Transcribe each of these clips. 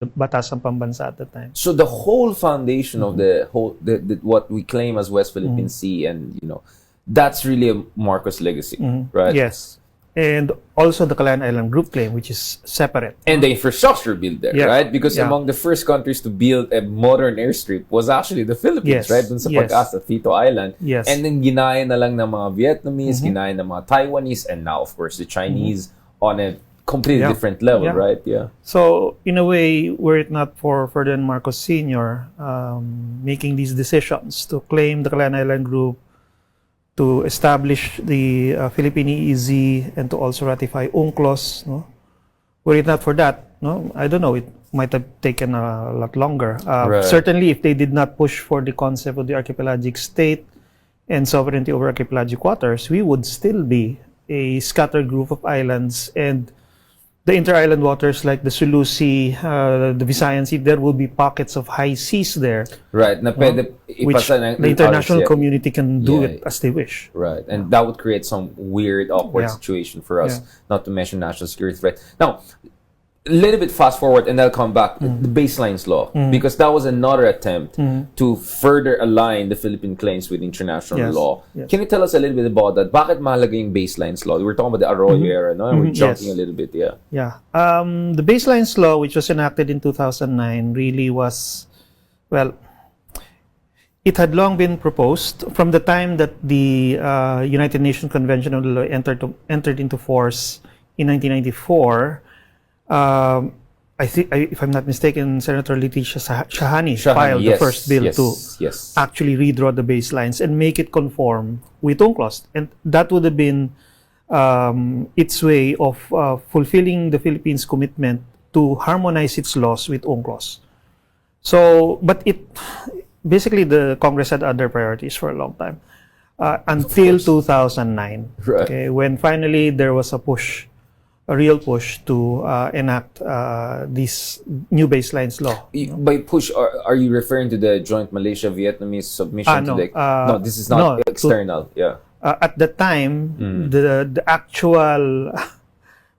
batasang pambansa at the time. So the whole foundation of the whole what we claim as West Philippine Sea, and that's really a Marcos legacy, right? Yes. And also the Calayan Island Group claim, which is separate. And the infrastructure built there, right? Because among the first countries to build a modern airstrip was actually the Philippines, right? Dun sa Pag-asa, Tito Island. Yes. And then ginaya na lang ng mga Vietnamese, ginaya ng mga Taiwanese, and now, of course, the Chinese on a completely different level, right? Yeah. So, in a way, were it not for Ferdinand Marcos Sr. Making these decisions to claim the Calayan Island Group, to establish the Philippine EEZ, and to also ratify Unclos, no? Were it not for that, no, I don't know, it might have taken a lot longer. Certainly, if they did not push for the concept of the archipelagic state and sovereignty over archipelagic waters, we would still be a scattered group of islands, and the inter-island waters like the Sulu Sea, the Visayan Sea, there will be pockets of high seas there. Right. Na pwede which ipasa the international community can do it as they wish. Right. And that would create some weird, awkward situation for us, not to mention national security threat. Now, a little bit fast forward, and I'll come back. The baselines law, because that was another attempt to further align the Philippine claims with international law. Can you tell us a little bit about that? Bakit mahalaga yung baselines law? We're talking about the Arroyo era, no? And we're jumping a little bit, Yeah. The baselines law, which was enacted in 2009, really was, well, it had long been proposed from the time that the United Nations Convention on the Law entered into force in 1994. I think, if I'm not mistaken, Senator Leticia Shahani filed the first bill to actually redraw the baselines and make it conform with Unclos. And that would have been its way of fulfilling the Philippines' commitment to harmonize its laws with Unclos. So, but basically the Congress had other priorities for a long time, until 2009, okay, when finally there was a real push to enact this new baselines law. By push, are you referring to the joint Malaysia-Vietnamese submission to the... no, this is not external. At the time, the actual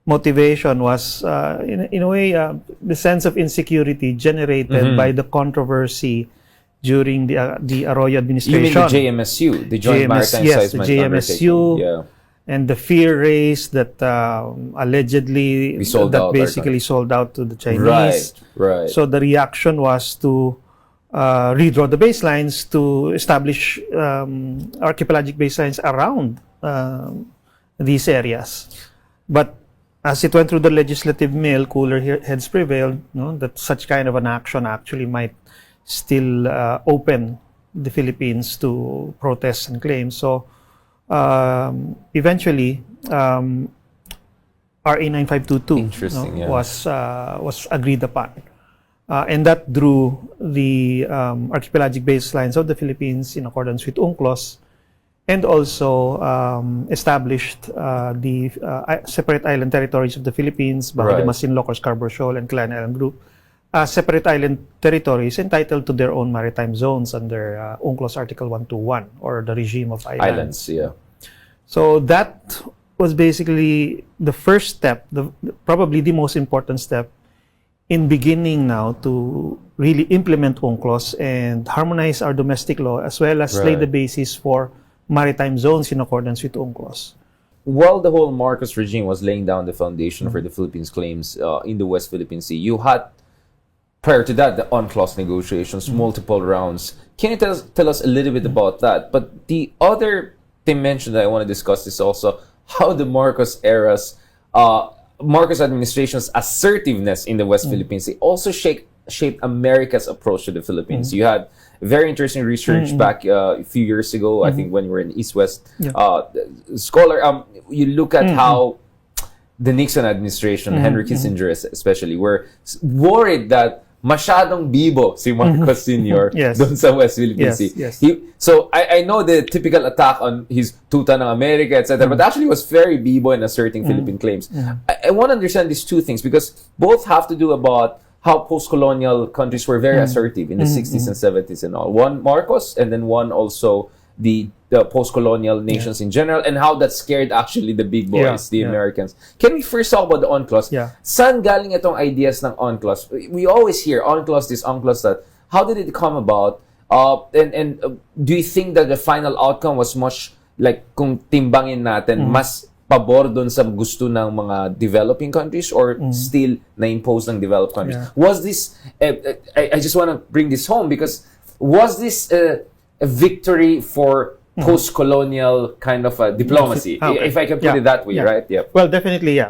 motivation was, in a way, the sense of insecurity generated by the controversy during the Arroyo administration. You mean the JMSU, the Joint Maritime Seismic JMSU. Yeah. And the fear raised that allegedly basically sold out to the Chinese. Right. So the reaction was to redraw the baselines to establish archipelagic baselines around these areas. But as it went through the legislative mill, cooler heads prevailed, that such kind of an action actually might still open the Philippines to protests and claims. So eventually, RA 9522 was agreed upon, and that drew the archipelagic baselines of the Philippines in accordance with Unclos, and also established the separate island territories of the Philippines, Bajo de Masinloc or Scarborough Shoal and Calayan Island Group, separate island territories entitled to their own maritime zones under Unclos Article 121, or the regime of islands. So that was basically the first step, probably the most important step in beginning now to really implement Unclos and harmonize our domestic law, as well as lay the basis for maritime zones in accordance with Unclos. While the whole Marcos regime was laying down the foundation for the Philippines' claims in the West Philippine Sea, you had, prior to that, the Unclos negotiations, multiple rounds. Can you tell us a little bit about that? But the other dimension that I want to discuss is also how the Marcos administration's assertiveness in the West Philippine Sea also shaped America's approach to the Philippines. You had very interesting research back a few years ago, I think when you were in East-West Scholar. You look at how the Nixon administration, Henry Kissinger especially, were worried that masyadong bibo si Marcos Sr. doon sa West Philippine Sea. So I know the typical attack on his tuta ng America, etc., but actually was very bibo in asserting Philippine claims. I want to understand these two things, because both have to do about how post-colonial countries were very assertive in the 60s and 70s and all. One, Marcos, and then one also the the post-colonial nations in general, and how that scared actually the big boys, the Americans. Can we first talk about the Unclos? Saan galing itong ideas ng Unclos? We always hear Unclos this, Unclos that. How did it come about? And do you think that the final outcome was much like kung timbangin natin, mas pabor dun sa gusto ng mga developing countries or still na-impose ng developed countries? Was this, I just want to bring this home because was this a victory for post-colonial kind of diplomacy, if I can put it that way, right? Yeah. Well, definitely,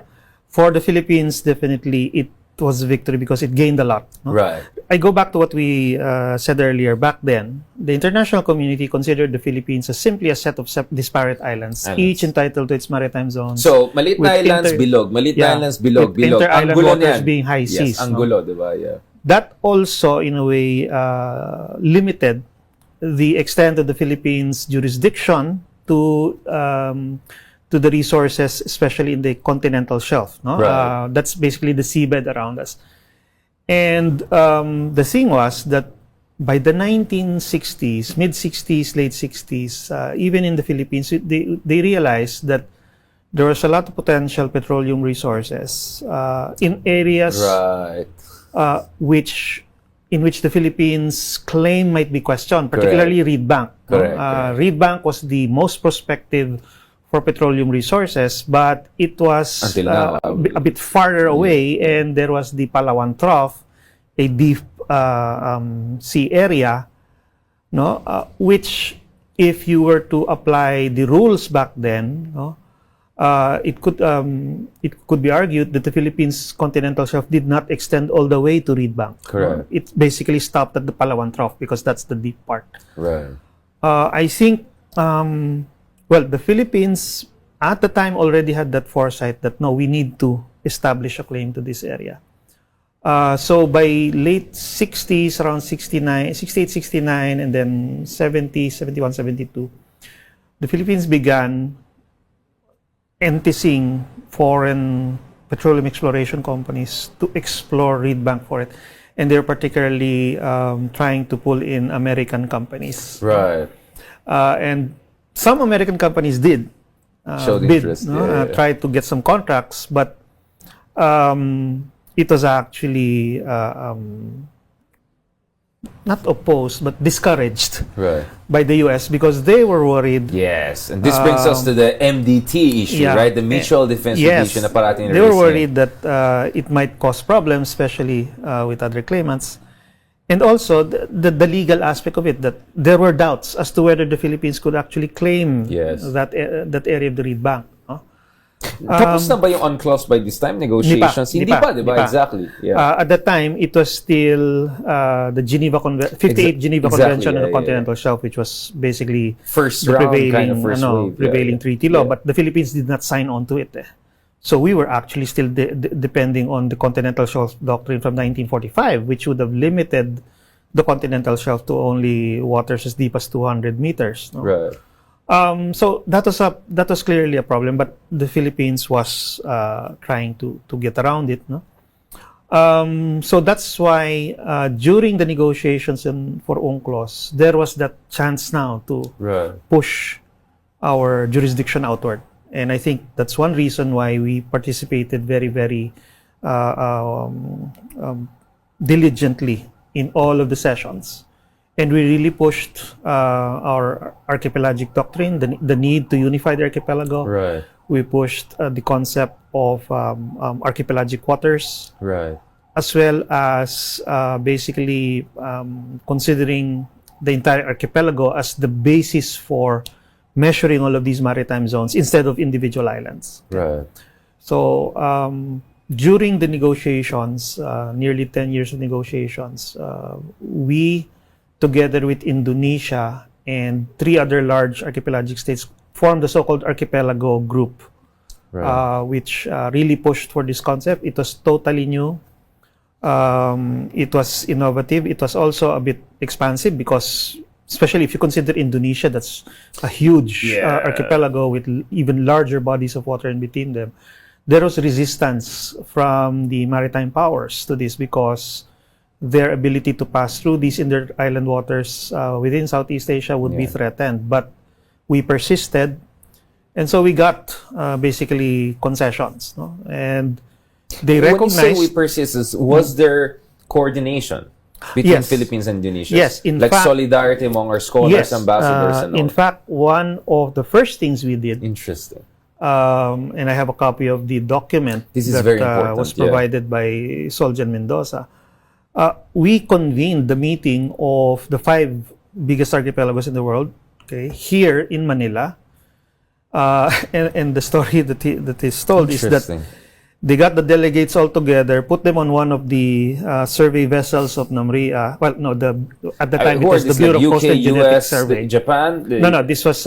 for the Philippines, definitely it was a victory because it gained a lot. No? Right. I go back to what we said earlier. Back then, the international community considered the Philippines as simply a set of disparate islands, each entitled to its maritime zones. So, maliit na islands, bilog. Maliit na islands, bilog. Inter-island waters being high seas. Yes, anggulo, diba? Yeah. That also, in a way, limited the extent of the Philippines' jurisdiction to the resources, especially in the continental shelf. No? Right. That's basically the seabed around us. And the thing was that by the 1960s, mid-60s, late 60s, even in the Philippines, they realized that there was a lot of potential petroleum resources in areas in which the Philippines' claim might be questioned, particularly Reed Bank. Reed Bank was the most prospective for petroleum resources, but it was a bit farther away, and there was the Palawan Trough, a deep sea area, which, if you were to apply the rules back then, it could be argued that the Philippines continental shelf did not extend all the way to Reed Bank. Correct. It basically stopped at the Palawan Trough because that's the deep part. Right. I think, the Philippines at the time already had that foresight that no, we need to establish a claim to this area. So by late 60s, around 69, 68, 69, and then 70, 71, 72, the Philippines began enticing foreign petroleum exploration companies to explore Reed Bank for it. And they're particularly trying to pull in American companies. Right. And some American companies did showed interest, try to get some contracts, but it was actually not opposed, but discouraged by the U.S. because they were worried. Yes, and this brings us to the MDT issue, right? The Mutual Defense Treaty na parating they were worried that it might cause problems, especially with other claimants. And also the legal aspect of it, that there were doubts as to whether the Philippines could actually claim that area of the Reed Bank. Tapos na ba yung Unclos by this time? Negotiations? Hindi pa, diba? Exactly. Yeah. At that time, it was still the Geneva 58 Geneva Convention on the Continental Shelf, which was basically first the round, prevailing, kind of first wave, prevailing treaty law. But the Philippines did not sign on to it. So we were actually still depending on the Continental Shelf Doctrine from 1945, which would have limited the Continental Shelf to only waters as deep as 200 meters. Right. So that was clearly a problem, but the Philippines was trying to get around it. So that's why during the negotiations for Unclos, there was that chance now to push our jurisdiction outward. And I think that's one reason why we participated very, very diligently in all of the sessions. And we really pushed our archipelagic doctrine, the need to unify the archipelago. Right. We pushed the concept of archipelagic waters. Right. As well as basically considering the entire archipelago as the basis for measuring all of these maritime zones instead of individual islands. Right. So during the negotiations, nearly 10 years of negotiations, we, together with Indonesia and 3 other large archipelagic states, formed the so-called Archipelago Group, which really pushed for this concept. It was totally new. It was innovative. It was also a bit expansive because, especially if you consider Indonesia, that's a huge archipelago with even larger bodies of water in between them. There was resistance from the maritime powers to this because their ability to pass through these inter-island waters within Southeast Asia would be threatened. But we persisted, and so we got basically concessions, no? And they When you recognized. say we persist, was there coordination between Yes. Philippines and Indonesia? Yes, in like fact- solidarity among our scholars, Yes, ambassadors, and all. in fact, one of the first things we did, Interesting. and I have a copy of the document This is that very important, was yeah. provided by Soljan Mendoza. We convened the meeting of the 5 biggest archipelagos in the world, okay, here in Manila. And the story that is told is that Interesting. they got the delegates all together, put them on one of the survey vessels of NAMRIA. Well, no, at the time it who are was the these, Bureau like of Coast UK, and Genetic US, Survey. Japan? No, this was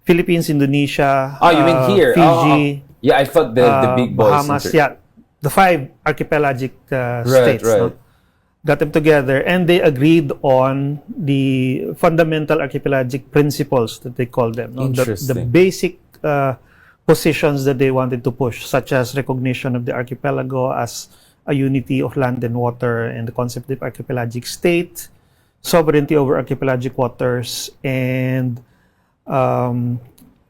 Philippines, Indonesia, Oh, you mean here? Fiji, Yeah, I thought the big boys. Bahamas. Yeah, the 5 archipelagic states. right. No? Got them together, and they agreed on the fundamental archipelagic principles that they call them. No? The Interesting. basic positions that they wanted to push, such as recognition of the archipelago as a unity of land and water, and the concept of archipelagic state, sovereignty over archipelagic waters, and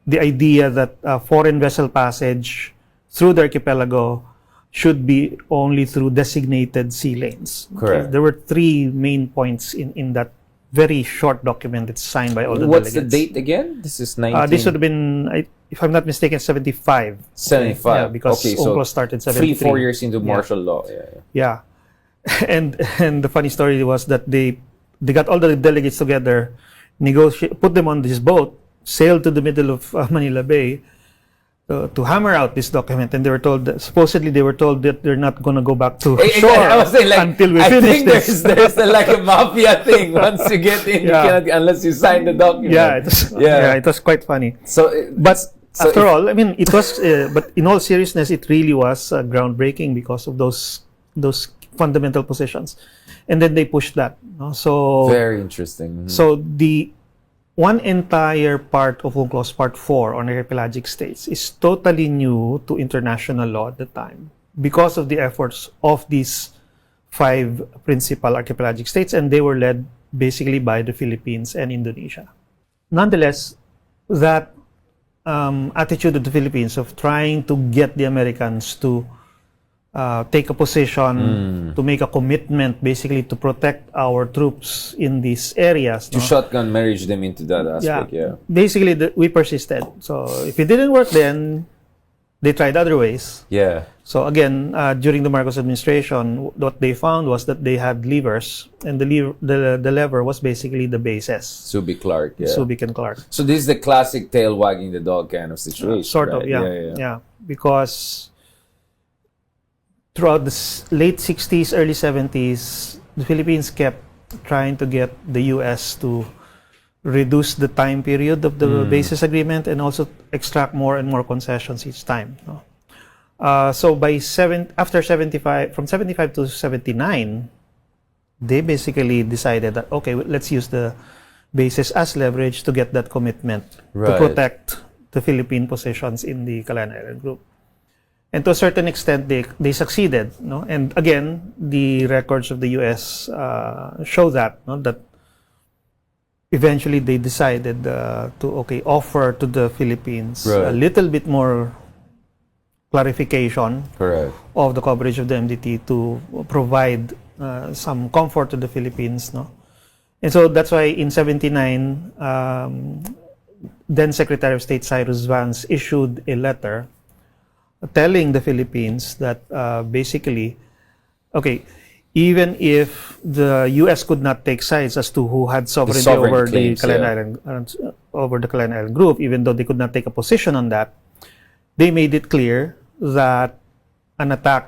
the idea that foreign vessel passage through the archipelago should be only through designated sea lanes. Correct. There were 3 main points in that very short document that's signed by all the What's delegates. the date again? This is 19... This would have been, if I'm not mistaken, 75. 75. Yeah, because Okay, so Unclos started 73. 3-4 years into martial law. Yeah. Yeah. And the funny story was that they got all the delegates together, put them on this boat, sailed to the middle of Manila Bay to hammer out this document, and they were told supposedly they were told that they're not going to go back to shore I was saying, like, until we I finish think this. there's like a mafia thing. Once you get in, Yeah. you cannot unless you sign the document. Yeah, it was quite funny. So, But so after all, I mean, it was. But in all seriousness, it really was groundbreaking because of those fundamental positions, and then they pushed that. No? So very interesting. Mhm. So the one entire part of Unclos, Part 4 on archipelagic states, is totally new to international law at the time because of the efforts of these 5 principal archipelagic states, and they were led basically by the Philippines and Indonesia. Nonetheless, that attitude of the Philippines of trying to get the Americans to take a position, to make a commitment, basically to protect our troops in these areas. to shotgun marriage them into that aspect. Yeah. Basically, we persisted. So if it didn't work, then they tried other ways. Yeah. So again, during the Marcos administration, what they found was that they had levers, and the lever was basically the bases, Subic Clark. Yeah. Subic and Clark. So this is the classic tail wagging the dog kind of situation. Sort of, right? yeah. Because throughout the late 60s, early 70s, the Philippines kept trying to get the U.S. to reduce the time period of the basis agreement and also extract more and more concessions each time. No? So after 75, from 75 to 79, they basically decided that, okay, let's use the basis as leverage to get that commitment to Right. protect the Philippine positions in the Calayan Island Group. And to a certain extent, they succeeded. No? And again, the records of the U.S. Show that, no? That eventually they decided to offer to the Philippines a Right. little bit more clarification Correct. of the coverage of the MDT to provide some comfort to the Philippines. No? And so that's why in 79, then Secretary of State Cyrus Vance issued a letter telling the Philippines that basically, okay, even if the U.S. could not take sides as to who had sovereignty sovereign over claims, the Calayan yeah. Island, over the Calayan Island Group, even though they could not take a position on that, they made it clear that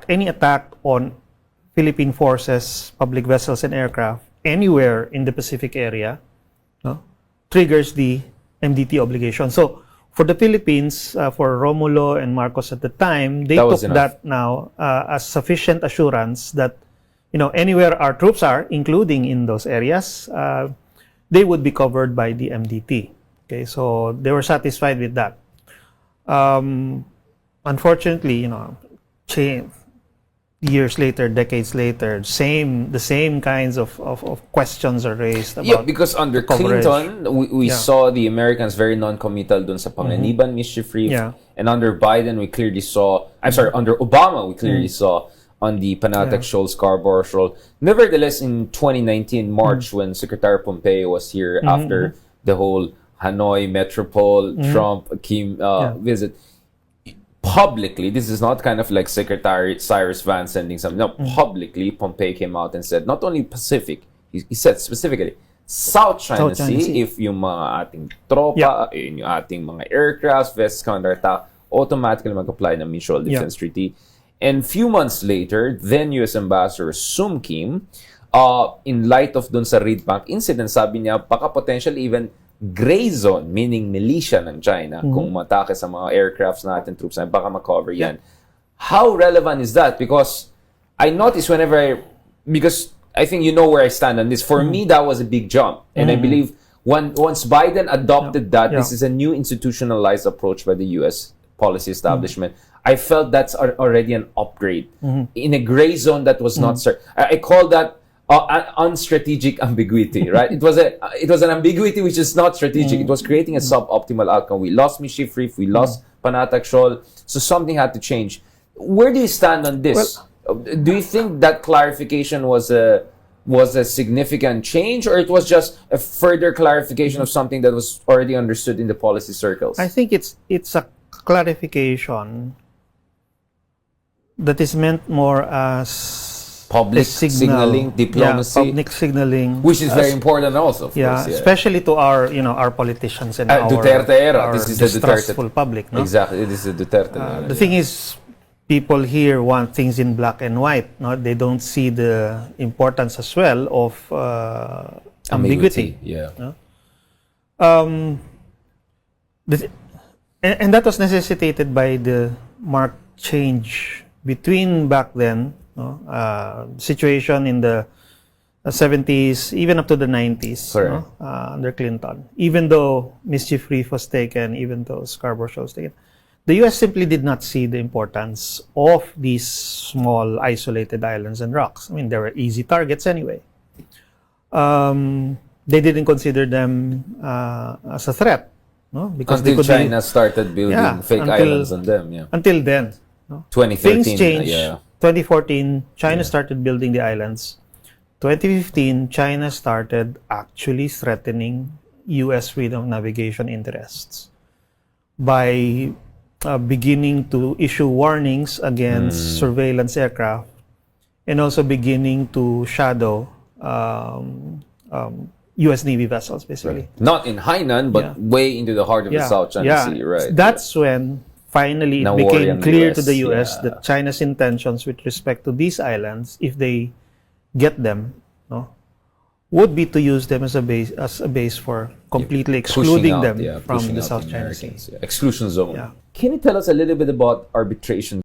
any attack on Philippine forces, public vessels, and aircraft anywhere in the Pacific area, no, triggers the MDT obligation. So for the Philippines, for Romulo and Marcos at the time, they That was took enough. that now as sufficient assurance that, anywhere our troops are, including in those areas, they would be covered by the MDT. Okay, so they were satisfied with that. Unfortunately, years later, decades later, the same kinds of questions are raised about. Yeah, because under coverage. Clinton, we saw the Americans very non-committal dun sa panganiban mischief reef. Yeah. And under Biden, we clearly saw, under Obama, we clearly saw on the Panatec Shoal, Scarborough Shoal. Nevertheless, in 2019, March, when Secretary Pompeo was here after the whole Hanoi Metropole, Trump, Kim visit, publicly, this is not kind of like Secretary Cyrus Vance sending something. No, publicly, Pompeo came out and said, not only Pacific, he said specifically, South China Sea, if yung mga ating tropa, yung ating mga aircraft, vests, counter-attack, automatically mag-apply ng Mutual Defense Treaty. And few months later, then U.S. Ambassador Sung Kim, in light of dun sa Reed Bank incident, sabi niya, baka potentially even gray zone, meaning militia ng China, kung matake sa mga aircrafts natin, troops natin, baka makover yan. How relevant is that? Because I notice because I think you know where I stand on this. For me, that was a big jump. And I believe once Biden adopted that, this is a new institutionalized approach by the U.S. policy establishment. I felt that's already an upgrade in a gray zone that was not certain. I call that unstrategic ambiguity, right? It was an ambiguity which is not strategic. It was creating a suboptimal outcome. We lost Mischief Reef, we lost Panatec Shoal, so something had to change. Where do you stand on this? Do you think that clarification was a significant change, or it was just a further clarification of something that was already understood in the policy circles? I think it's a clarification that is meant more as public signaling, diplomacy, public signaling, which is very important also. Of course, especially to our politicians and our Duterte era. Our this is the distrustful public. No? Exactly, this is the Duterte era. The thing is, people here want things in black and white. No, they don't see the importance as well of ambiguity. Yeah. No? And that was necessitated by the marked change between back then. Situation in the 70s, even up to the 90s, under Clinton. Even though Mischief Reef was taken, even though Scarborough Shoal was taken, the U.S. simply did not see the importance of these small, isolated islands and rocks. I mean, they were easy targets anyway. They didn't consider them as a threat, no? Because until China started building fake islands on them. Yeah. Until then, no? 2013. Things changed. 2014, China started building the islands. 2015, China started actually threatening U.S. freedom of navigation interests by beginning to issue warnings against surveillance aircraft and also beginning to shadow U.S. Navy vessels, basically. Right. Not in Hainan, but way into the heart of the South China Sea, right? That's when finally it became clear to the U.S. that China's intentions with respect to these islands, if they get them, would be to use them as a base for completely excluding them from the South China Sea. Exclusion zone. Can you tell us a little bit about arbitration?